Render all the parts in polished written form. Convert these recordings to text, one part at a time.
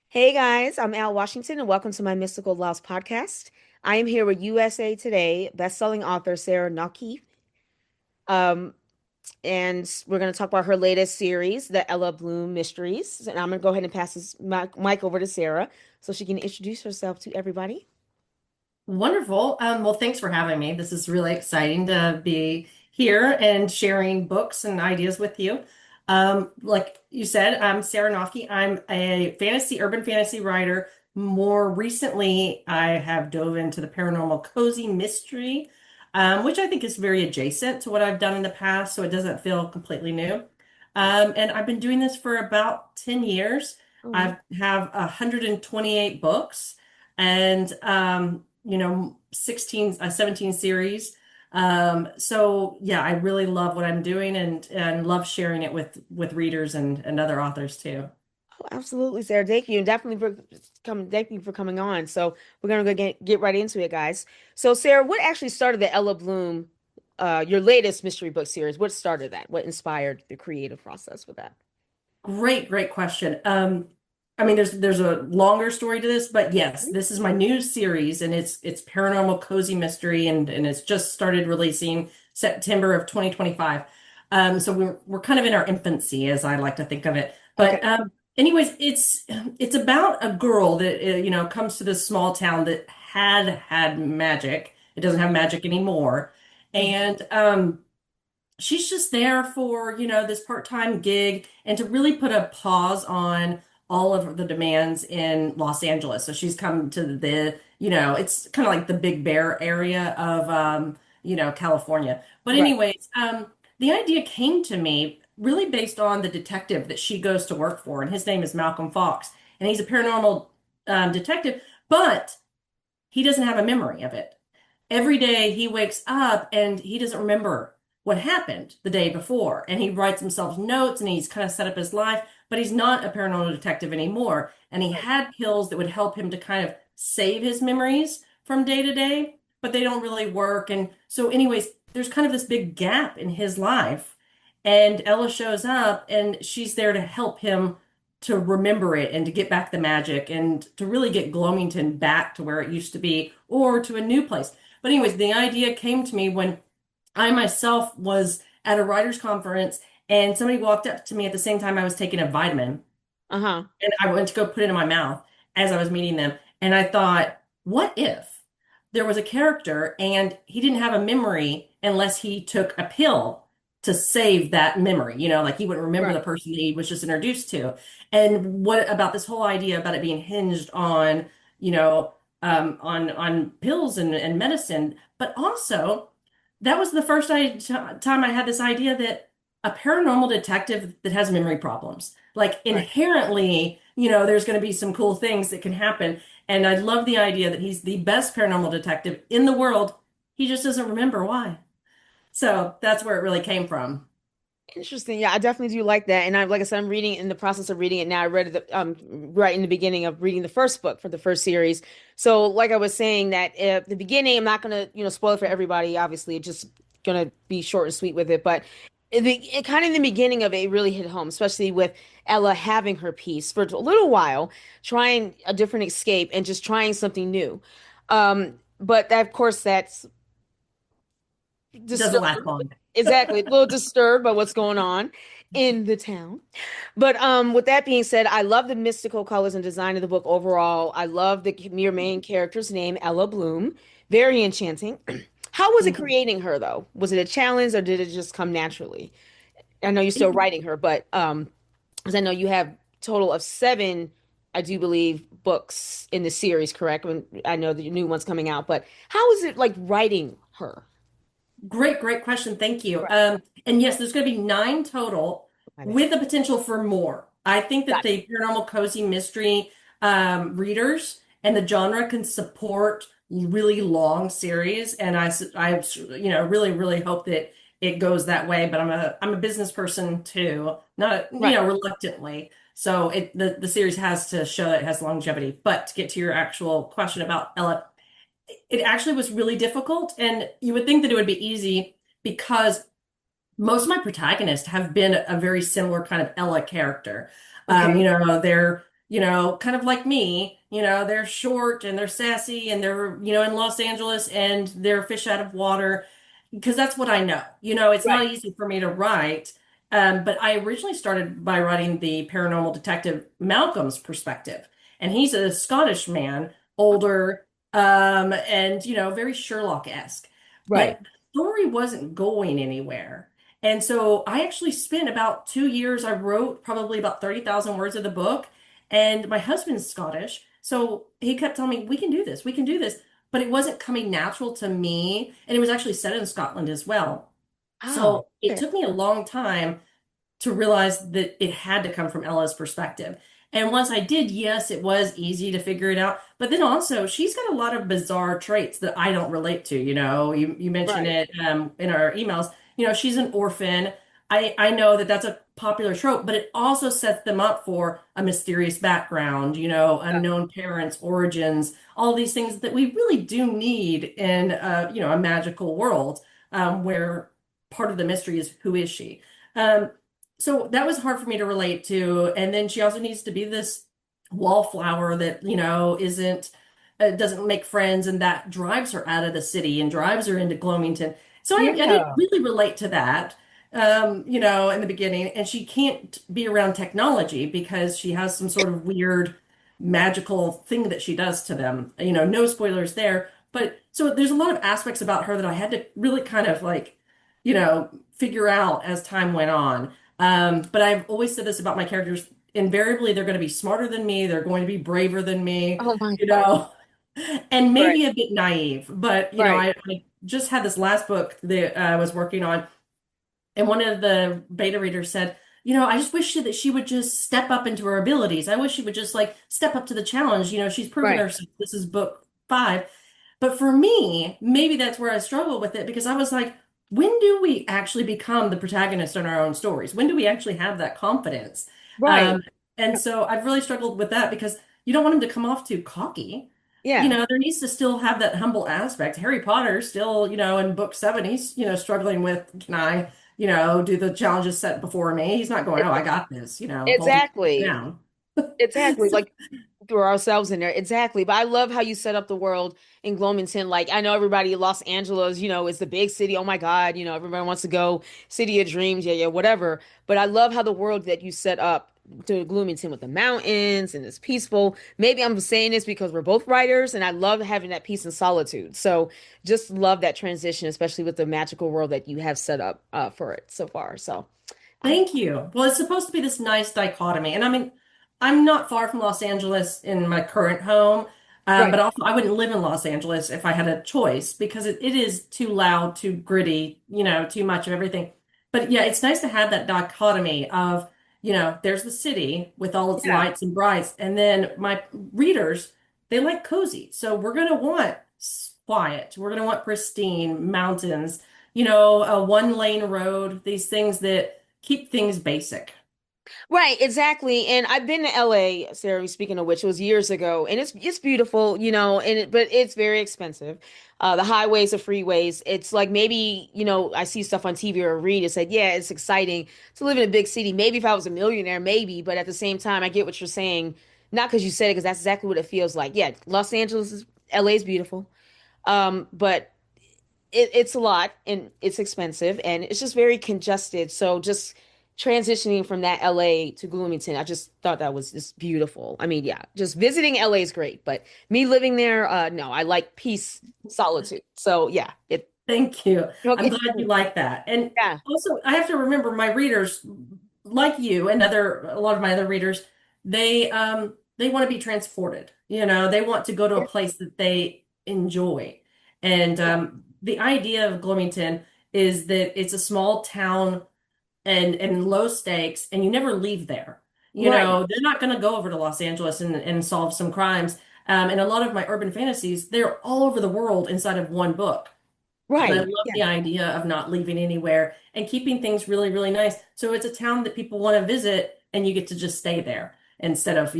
Hey guys, I'm Al Washington and welcome to my Mystical Lost podcast. I am here with USA Today bestselling author Sarah Noffke. Um, and we're going to talk about her latest series, the Ella Bloom Mysteries. And I'm going to go ahead and pass this mic over to Sarah so she can introduce herself to everybody. Wonderful. Well, thanks for having me. This is really exciting to be here and sharing books and ideas with you. Like you said, I'm Sarah Noffke. I'm a urban fantasy writer. More recently, I have dove into the paranormal cozy mystery, which I think is very adjacent to what I've done in the past, so it doesn't feel completely new. And I've been doing this for about 10 years. Oh, wow. I have 128 books and 17 series. So yeah, I really love what I'm doing and love sharing it with readers and other authors too. Oh, absolutely, Sarah. Thank you. And definitely thank you for coming on. So we're going to get right into it, guys. So Sarah, what actually started the Ella Bloom, your latest mystery book series? What started that? What inspired the creative process with that? Great question. I mean, there's a longer story to this, but yes, this is my new series, and it's paranormal cozy mystery, and it's just started releasing September of 2025. So we're kind of in our infancy, as I like to think of it. Okay. But anyways, it's about a girl that comes to this small town that had magic. It doesn't have magic anymore, and she's just there for, this part-time gig and to really put a pause on all of the demands in Los Angeles. So she's come to it's kind of like the Big Bear area of, California. But Right. anyways, the idea came to me really based on the detective that she goes to work for, and his name is Malcolm Fox, and he's a paranormal detective, but he doesn't have a memory of it. Every day he wakes up and he doesn't remember what happened the day before. And he writes himself notes and he's kind of set up his life, but he's not a paranormal detective anymore. And he Right. had pills that would help him to kind of save his memories from day to day, but they don't really work. And so, anyways, there's kind of this big gap in his life. And Ella shows up and she's there to help him to remember it and to get back the magic and to really get Gloamington back to where it used to be or to a new place. But anyways, the idea came to me when I myself was at a writers conference and somebody walked up to me at the same time I was taking a vitamin Uh-huh. and I went to go put it in my mouth as I was meeting them. And I thought, what if there was a character and he didn't have a memory unless he took a pill to save that memory? Like he wouldn't remember the Right. person that he was just introduced to. And what about this whole idea about it being hinged on, on pills and medicine, but also that was the time I had this idea that a paranormal detective that has memory problems, like Right. inherently, there's going to be some cool things that can happen. And I love the idea that he's the best paranormal detective in the world. He just doesn't remember why. So that's where it really came from. Interesting. Yeah, I definitely do like that. And like I said, I'm reading in the process of reading it now. I read it right in the beginning of reading the first book for the first series. So like I was saying that at the beginning, I'm not gonna, spoil it for everybody. Obviously, it's just gonna be short and sweet with it. But kind of in the beginning of it, it really hit home, especially with Ella having her piece for a little while, trying a different escape and just trying something new. But that, of course, that's It doesn't last long. exactly, a little disturbed by what's going on in the town. But with that being said, I love the mystical colors and design of the book overall. I love the your main character's name, Ella Bloom. Very enchanting. How was it Mhm. creating her though? Was it a challenge or did it just come naturally? I know you're still writing her, but because I know you have total of seven, I do believe, books in the series, correct? When I know the new one's coming out, but how is it like writing her? Great question. Thank you. Right. And yes, there's going to be nine total My bad. with the potential for more. I think that Gotcha. the paranormal cozy mystery readers and the genre can support really long series. And really hope that it goes that way. But I'm a business person too, not, Right. reluctantly. So the series has to show that it has longevity. But to get to your actual question about Ella, it actually was really difficult. And you would think that it would be easy because most of my protagonists have been a very similar kind of Ella character. Okay. They're kind of like me, they're short and they're sassy and they're, in Los Angeles and they're fish out of water because that's what I know. It's not Right. easy for me to write. But I originally started by writing the paranormal detective Malcolm's perspective. And he's a Scottish man, older, and, very Sherlock-esque. Right. But the story wasn't going anywhere. And so I actually spent about 2 years. I wrote probably about 30,000 words of the book. And my husband's Scottish. So he kept telling me, we can do this, we can do this. But it wasn't coming natural to me. And it was actually set in Scotland as well. Oh, So it okay. took me a long time to realize that it had to come from Ella's perspective. And once I did, yes, it was easy to figure it out. But then also, she's got a lot of bizarre traits that I don't relate to. You mentioned Right. it in our emails. She's an orphan. I know that that's a popular trope, but it also sets them up for a mysterious background, Yeah. unknown parents, origins, all these things that we really do need in a magical world where part of the mystery is who is she? Um, so that was hard for me to relate to. And then she also needs to be this wallflower that, isn't, doesn't make friends, and that drives her out of the city and drives her into Gloamington. So I didn't Yeah. really relate to that, in the beginning. And she can't be around technology because she has some sort of weird magical thing that she does to them. No spoilers there. But so there's a lot of aspects about her that I had to really kind of like, figure out as time went on. But I've always said this about my characters. Invariably, they're going to be smarter than me. They're going to be braver than me, Oh my you God. know, and Right. maybe a bit naive. But, Right. I just had this last book that I was working on, and one of the beta readers said, I just wish that she would just step up into her abilities. I wish she would just like step up to the challenge. She's proven Right. herself. This is book 5. But for me, maybe that's where I struggle with it because I was like, when do we actually become the protagonist in our own stories? When do we actually have that confidence? Right. Um, and so I've really struggled with that because you don't want him to come off too cocky. Yeah. There needs to still have that humble aspect. Harry Potter still, in book 7, he's, struggling with, can I, do the challenges set before me? He's not going, oh, I got this, hold him Exactly. down. Exactly. So Like throw ourselves in there. Exactly. But I love how you set up the world in Gloamington. Like I know everybody in Los Angeles, is the big city. Oh my God, everybody wants to go. City of Dreams, yeah, yeah, whatever. But I love how the world that you set up to Gloamington with the mountains and it's peaceful. Maybe I'm saying this because we're both writers and I love having that peace and solitude. So just love that transition, especially with the magical world that you have set up for it so far. So I thank you. Well, it's supposed to be this nice dichotomy. And I mean, I'm not far from Los Angeles in my current home, right. but also I wouldn't live in Los Angeles if I had a choice because it is too loud, too gritty, too much of everything. But yeah, it's nice to have that dichotomy of, there's the city with all its Yeah. lights and brights. And then my readers, they like cozy. So we're going to want quiet. We're going to want pristine mountains, a one-lane road, these things that keep things basic. Right, exactly. And I've been to LA, Sarah, speaking of which, it was years ago, and it's beautiful, but it's very expensive. The highways, the freeways, it's like maybe, I see stuff on TV or read it said, yeah, it's exciting to live in a big city. Maybe if I was a millionaire, maybe, but at the same time, I get what you're saying. Not because you said it, because that's exactly what it feels like. Yeah, LA is beautiful. But it's a lot and it's expensive and it's just very congested. So just transitioning from that LA to Bloomington, I just thought that was just beautiful. I mean, yeah, just visiting LA is great, but me living there, no, I like peace, solitude. So yeah, it Thank you. I'm okay. glad you like that. And Yeah, also, I have to remember my readers, like you and a lot of my other readers, they want to be transported. They want to go to a place that they enjoy. And the idea of Bloomington is that it's a small town and low stakes, and you never leave there. right, They're not going to go over to Los Angeles and solve some crimes. And a lot of my urban fantasies, they're all over the world inside of one book. But I right. love Yeah. the idea of not leaving anywhere and keeping things really, really nice. So it's a town that people want to visit and you get to just stay there instead of,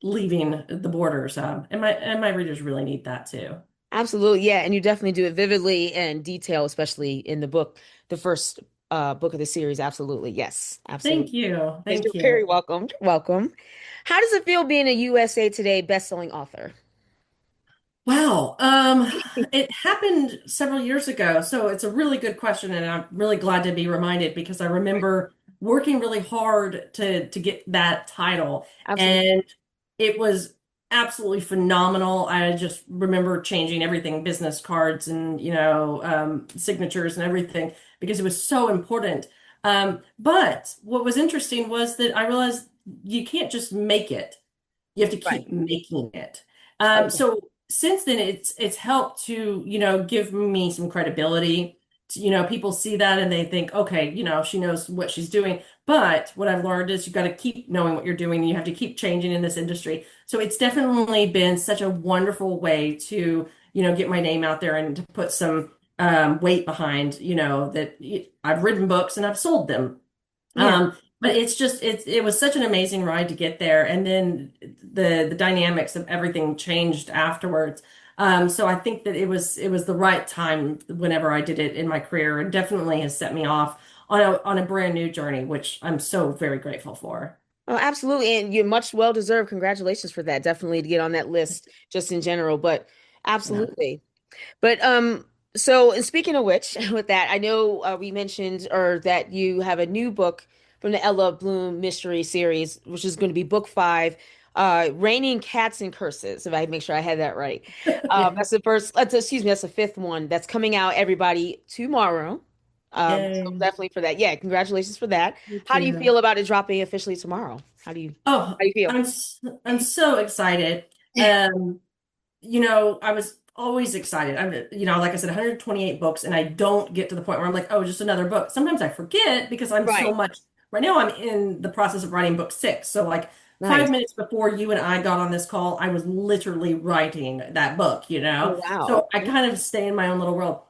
leaving the borders. And my readers really need that too. Absolutely. Yeah. And you definitely do it vividly and detail, especially in the book, the first book of the series. Absolutely. Yes, Thank absolutely. you. Yes, Thank you're very you. welcome. You're welcome. How does it feel being a USA Today bestselling author? Wow. It happened several years ago, so it's a really good question, and I'm really glad to be reminded because I remember working really hard to get that title, Absolutely. and it was absolutely phenomenal. I just remember changing everything, business cards and signatures and everything because it was so important. But what was interesting was that I realized you can't just make it. You have to Right. keep making it. Okay. So since then, it's helped to, give me some credibility. People see that and they think, okay, she knows what she's doing. But what I've learned is you got to keep knowing what you're doing. And you have to keep changing in this industry. So it's definitely been such a wonderful way to, get my name out there and to put some weight behind, that I've written books and I've sold them. Yeah. But it was such an amazing ride to get there, and then the dynamics of everything changed afterwards. So I think that it was the right time whenever I did it in my career, and definitely has set me off on a brand new journey, which I'm so very grateful for. Oh, absolutely. And you're much well deserved. Congratulations for that. Definitely to get on that list just in general, but Yeah. absolutely. But so and speaking of which, with that, I know we mentioned or that you have a new book from the Ella Bloom mystery series, which is going to be book five, Raining Cats and Curses, if I make sure I had that right. Yeah. That's the first, excuse me, that's the fifth one that's coming out everybody tomorrow. So Yay. definitely for that. Yeah, congratulations for that. Thank How do you you. feel about it dropping officially tomorrow? Oh, How do you feel? I'm so excited. Um, I was always excited. Like I said, 128 books, and I don't get to the point where I'm like, oh, just another book. Sometimes I forget because I'm so Right. much. Right now, I'm in the process of writing book six. So, like five Nice. minutes before you and I got on this call, I was literally writing that book. Oh, wow. So I kind of stay in my own little world.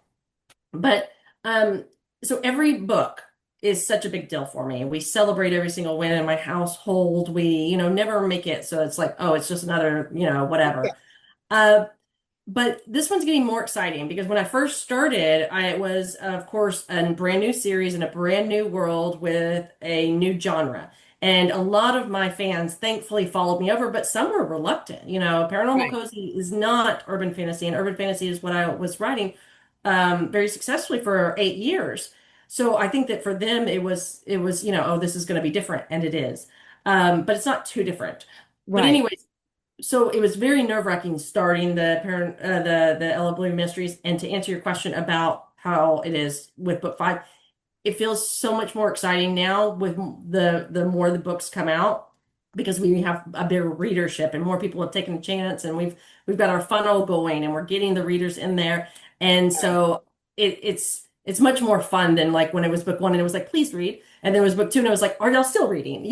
But um, so every book is such a big deal for me. We celebrate every single win in my household. We, never make it so it's like, oh, it's just another, Yeah. whatever. But this one's getting more exciting because when I first started, it was, of course, a brand new series in a brand new world with a new genre. And a lot of my fans thankfully followed me over, but some were reluctant. Paranormal Right. Cozy is not urban fantasy, and urban fantasy is what I was writing very successfully for 8 years. So I think that for them, it was, oh, this is going to be different, and it is. But it's not too different. But Right. anyways, so it was very nerve-wracking starting the Ella Blue Mysteries. And to answer your question about how it is with book five, it feels so much more exciting now with the more the books come out because we have a bigger readership and more people have taken a chance and we've got our funnel going and we're getting the readers in there. And so it's much more fun than like when it was book one and it was like, please read. And then it was book two and it was like, are y'all still reading?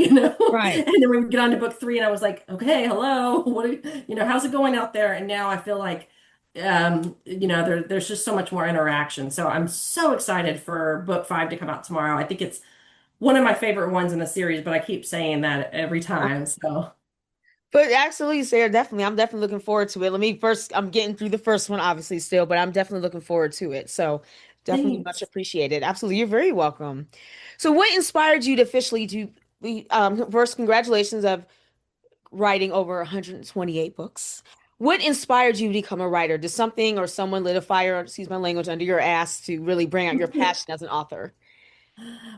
Right. And then we would get on to book three and I was like, okay, hello. How's it going out there? And now I feel like there's just so much more interaction. So I'm so excited for book five to come out tomorrow. I think it's one of my favorite ones in the series, but I keep saying that every time. So But absolutely, Sarah, definitely. I'm definitely looking forward to it. Let me first, I'm getting through the first one, obviously, still, but I'm definitely looking forward to it. So definitely much thanks. appreciated. Absolutely. You're very welcome. So what inspired you to officially first, congratulations of writing over 128 books. What inspired you to become a writer? Did something or someone lit a fire, excuse my language, under your ass to really bring out your passion as an author?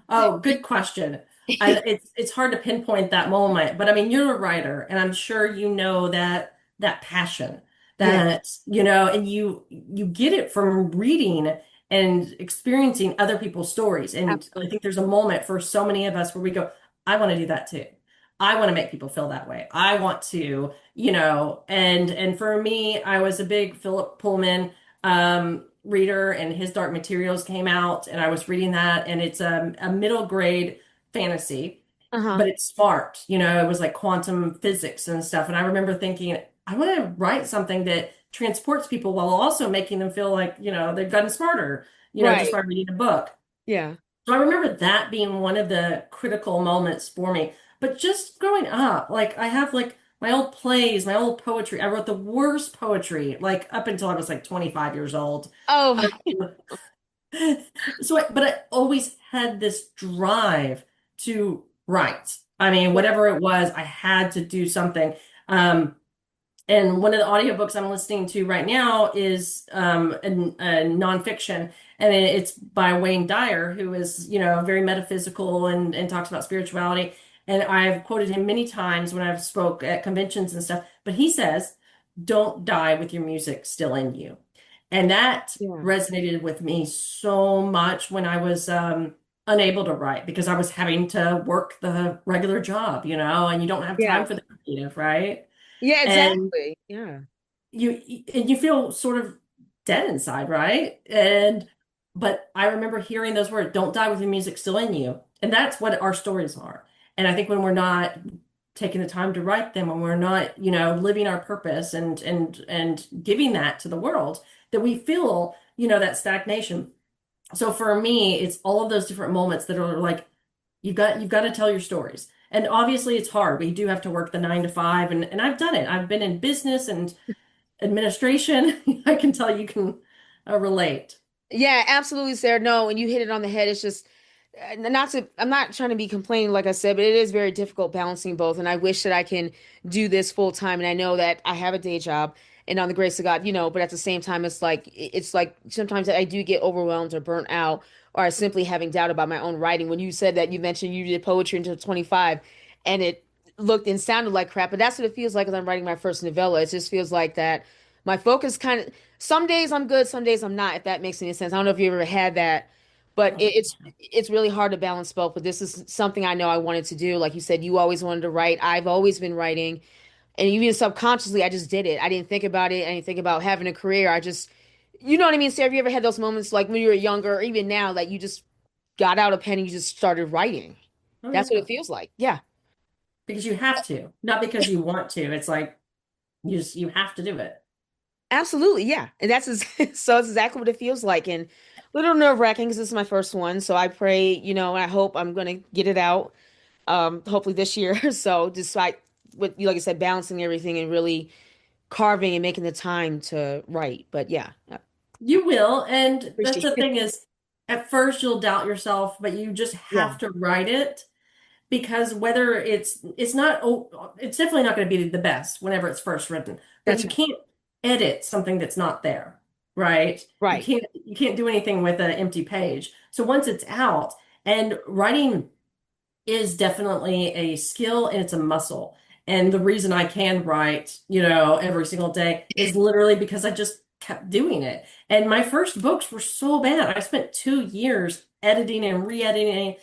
Oh, good question. It's hard to pinpoint that moment, but I mean, you're a writer, and I'm sure you know that passion Yeah, and you get it from reading and experiencing other people's stories. And I absolutely. think there's a moment for so many of us where we go, I want to do that too. I want to make people feel that way. I want to, and for me, I was a big Philip Pullman reader, and his Dark Materials came out, and I was reading that, and it's a middle grade fantasy, Uh-huh. but it's smart. It was like quantum physics and stuff. And I remember thinking, I want to write something that transports people while also making them feel like, they've gotten smarter, just Right. by reading a book. Yeah. So I remember that being one of the critical moments for me. But just growing up, like I have like my old plays, my old poetry. I wrote the worst poetry, like up until I was like 25 years old. Oh, Um, but I always had this drive to write. I mean, whatever it was, I had to do something. Um, and one of the audiobooks I'm listening to right now is a nonfiction, and it's by Wayne Dyer, who is, very metaphysical and talks about spirituality. And I've quoted him many times when I've spoke at conventions and stuff, but he says, "Don't die with your music still in you." And that Yeah. resonated with me so much when I was unable to write because I was having to work the regular job, and you don't have time Yeah. for the creative, right? Yeah, And exactly. Yeah. you feel sort of dead inside, right? But I remember hearing those words, "Don't die with your music still in you." And that's what our stories are. And I think when we're not taking the time to write them, when we're not, living our purpose and giving that to the world, that we feel, that stagnation. So for me, it's all of those different moments that are like, you've got to tell your stories. And obviously it's hard. We do have to work the 9 to 5, and I've done it. I've been in business and administration. I can tell you can relate. Yeah, absolutely, Sarah. No, and you hit it on the head. It's just not to, I'm not trying to be complaining, like I said, but it is very difficult balancing both. And I wish that I can do this full time. And I know that I have a day job and on the grace of God, but at the same time, it's like sometimes I do get overwhelmed or burnt out, or I simply having doubt about my own writing. When you said that, you mentioned you did poetry until 25 and it looked and sounded like crap, but that's what it feels like as I'm writing my first novella. It just feels like that my focus kind of, some days I'm good, some days I'm not, if that makes any sense. I don't know if you ever had that, but Oh, it's really hard to balance both. But this is something I know I wanted to do. Like you said, you always wanted to write. I've always been writing, and even subconsciously, I just did it. I didn't think about it. I didn't think about having a career. I just, you know what I mean? Sarah, have you ever had those moments like when you were younger, or even now, that you just got out a pen and you just started writing? oh That's what yeah. it feels like. Yeah. Because you have to, not because you want to. It's like you have to do it. Absolutely, yeah. And so it's exactly what it feels like. And a little nerve-wracking because this is my first one. So I pray, and I hope I'm gonna get it out hopefully this year. So despite what you like I said, balancing everything and really carving and making the time to write. But yeah, I You will, and that's appreciate the it. thing is, at first you'll doubt yourself, but you just Yeah, have to write it because whether it's not oh, it's definitely not going to be the best whenever it's first written, but that's you right. can't edit something that's not there, right? you Right. can't you can't do anything with an empty page. So once it's out, and writing is definitely a skill and it's a muscle. And the reason I can write, every single day is literally because I just kept doing it. And my first books were so bad. I spent 2 years editing and re-editing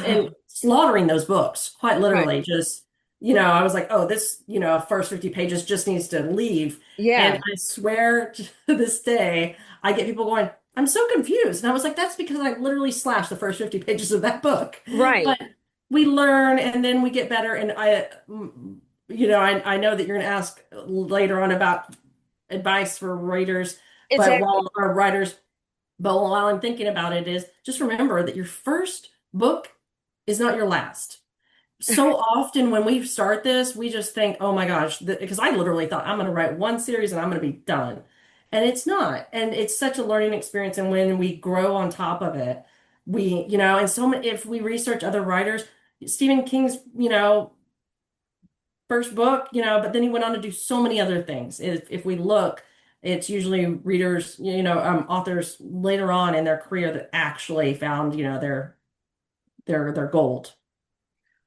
and slaughtering those books, quite Right. literally. Just, I was like, oh, this, first 50 pages just needs to leave. And Yeah. I swear to this day, I get people going, "I'm so confused." And I was like, that's because I literally slashed the first 50 pages of that book. Right. But we learn and then we get better. And I know that you're going to ask later on about advice for writers, but Exactly. while our writers, but while I'm thinking about it, is just remember that your first book is not your last. So often when we start this, we just think, oh my gosh, because I literally thought I'm going to write one series and I'm going to be done. And it's not. And it's such a learning experience. And when we grow on top of it, and so many, if we research other writers, Stephen King's, first book, but then he went on to do so many other things. If we look, it's usually readers, authors later on in their career that actually found, their gold.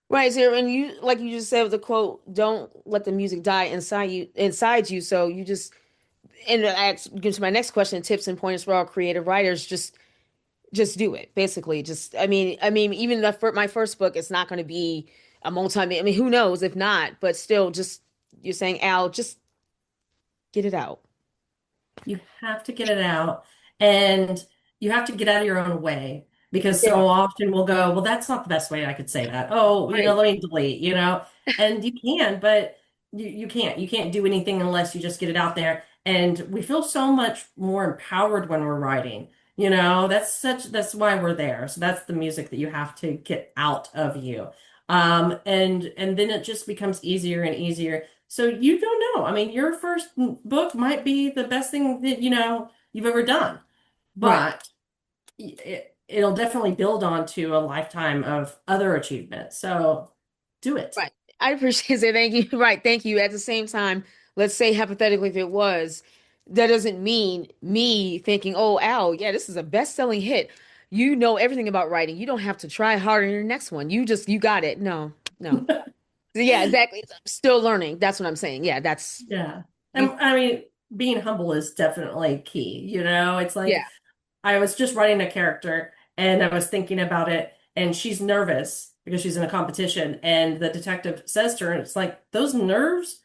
Right, so and you like you just said with the quote, "Don't let the music die inside you." So you just and that gives my next question, tips and pointers for all creative writers. Just do it. Basically, just I mean, even my first book, it's not going to be a multi. I mean, who knows if not, but still, just you're saying, Al, just get it out. You have to get it out, and you have to get out of your own way because Yeah, so often we'll go, well, that's not the best way I could say that. Oh, right, let me delete, and you can, but you can't. You can't do anything unless you just get it out there. And we feel so much more empowered when we're writing. That's why we're there. So that's the music that you have to get out of you. And then it just becomes easier and easier. So you don't know. I mean, your first book might be the best thing that you've ever done, right. but it'll definitely build on to a lifetime of other achievements. So do it. Right. I appreciate it. Thank you. Right. Thank you. At the same time, let's say hypothetically, if it was, that doesn't mean me thinking, oh, Al, yeah, this is a best-selling hit. You know everything about writing. You don't have to try harder in your next one. You got it. No, no. Yeah, exactly. Still learning. That's what I'm saying. Yeah, that's Yeah. And you. I mean, being humble is definitely key. It's like Yeah. I was just writing a character and I was thinking about it, and she's nervous because she's in a competition. And the detective says to her, it's like, those nerves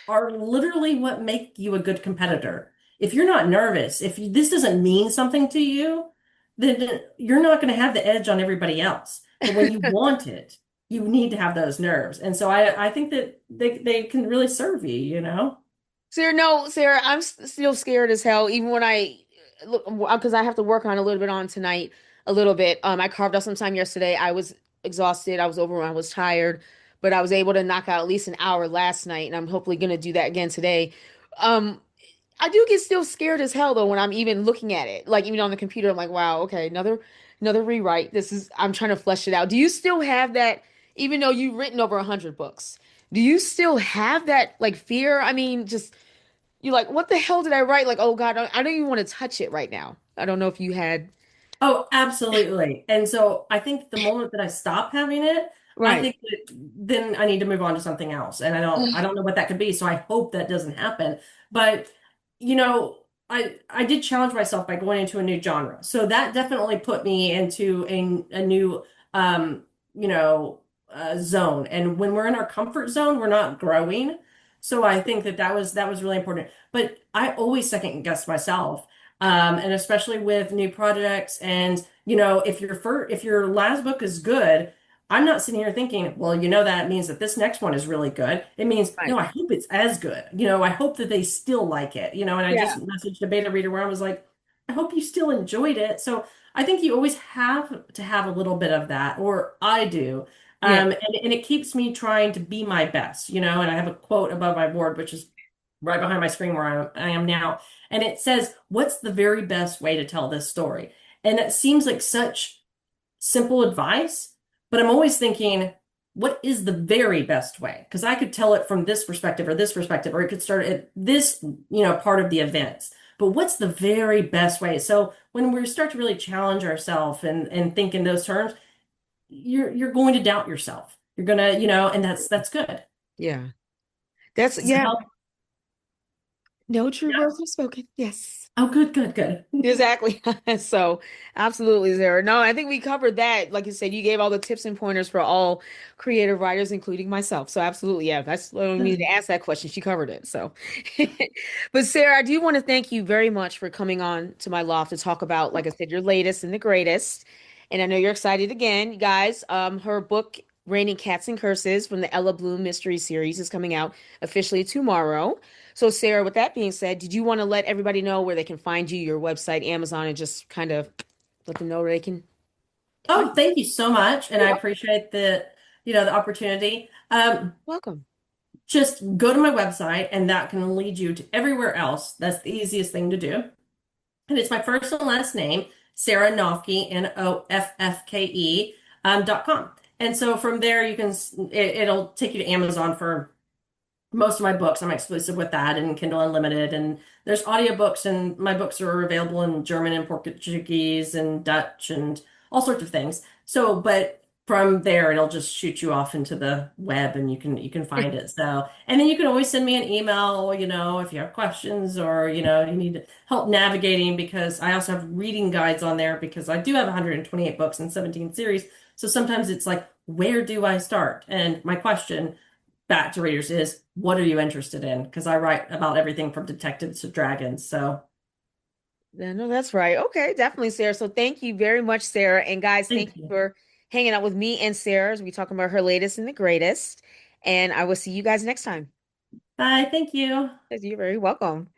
are literally what make you a good competitor. If you're not nervous, this doesn't mean something to you, then you're not going to have the edge on everybody else. But when you want it, you need to have those nerves. And so I think that they can really serve you, you know? Sarah, no, Sarah, I'm still scared as hell. Even when I look, because I have to work on a little bit on tonight, a little bit. I carved out some time yesterday. I was exhausted. I was overwhelmed. I was tired, but I was able to knock out at least an hour last night, and I'm hopefully gonna do that again today. Um, I do get still scared as hell though when I'm even looking at it. Like even on the computer, I'm like, wow, okay, another rewrite. I'm trying to flesh it out. Do you still have that, even though you've written over 100 books? Do you still have that like fear? I mean, just you're like, what the hell did I write? Like, oh God, I don't even want to touch it right now. I don't know if you had. Oh, absolutely. And so I think the moment that I stop having it, I Right. think that then I need to move on to something else. And I don't know what that could be. So I hope that doesn't happen. But I did challenge myself by going into a new genre. So that definitely put me into a new um, you know, zone. And when we're in our comfort zone, we're not growing. So I think that was really important. But I always second guess myself, and especially with new projects. And if your last book is good, I'm not sitting here thinking, well, that means that this next one is really good. It means, Right. no, I hope it's as good. I hope that they still like it. And I Yeah. just messaged a beta reader where I was like, I hope you still enjoyed it. So I think you always have to have a little bit of that, or I do. Yeah. And it keeps me trying to be my best, and I have a quote above my board, which is right behind my screen where I am now. And it says, what's the very best way to tell this story? And it seems like such simple advice, but I'm always thinking, what is the very best way? Because I could tell it from this perspective, or it could start at this, part of the events. But what's the very best way? So when we start to really challenge ourselves and think in those terms, you're going to doubt yourself. You're gonna, and that's good. Yeah. That's Does that yeah. help? No true Yeah. words were spoken. Yes. Oh, good, good, good. Exactly. So, absolutely, Zara. No, I think we covered that. Like you said, you gave all the tips and pointers for all creative writers, including myself. So, absolutely, yeah. That's what we needed to ask that question. She covered it. So, but Sarah, I do want to thank you very much for coming on to my loft to talk about, like I said, your latest and the greatest. And I know you're excited again, you guys. Her book, Raining Cats and Curses, from the Ella Bloom Mystery Series, is coming out officially tomorrow. So, Sarah, with that being said, did you want to let everybody know where they can find you, your website, Amazon, and just kind of let them know where they can find Oh, you? thank you so much, and You're I appreciate the opportunity. welcome. Just go to my website, and that can lead you to everywhere else. That's the easiest thing to do. And it's my first and last name, Sarah Noffke, Noffke, .com. And so from there, it'll take you to Amazon for most of my books. I'm exclusive with that and Kindle Unlimited. And there's audiobooks, and my books are available in German and Portuguese and Dutch and all sorts of things. So, but from there, it'll just shoot you off into the web, and you can find it. So, and then you can always send me an email, if you have questions, or you need help navigating, because I also have reading guides on there, because I do have 128 books and 17 series. So sometimes it's like, where do I start? And my question back to readers is, what are you interested in? Because I write about everything from detectives to dragons. So Yeah, no, that's right. Okay, definitely, Sarah. So thank you very much, Sarah. And guys, thank thank you you. for hanging out with me and Sarah as we talking about her latest and the greatest. And I will see you guys next time. Bye. Thank you. You're very welcome.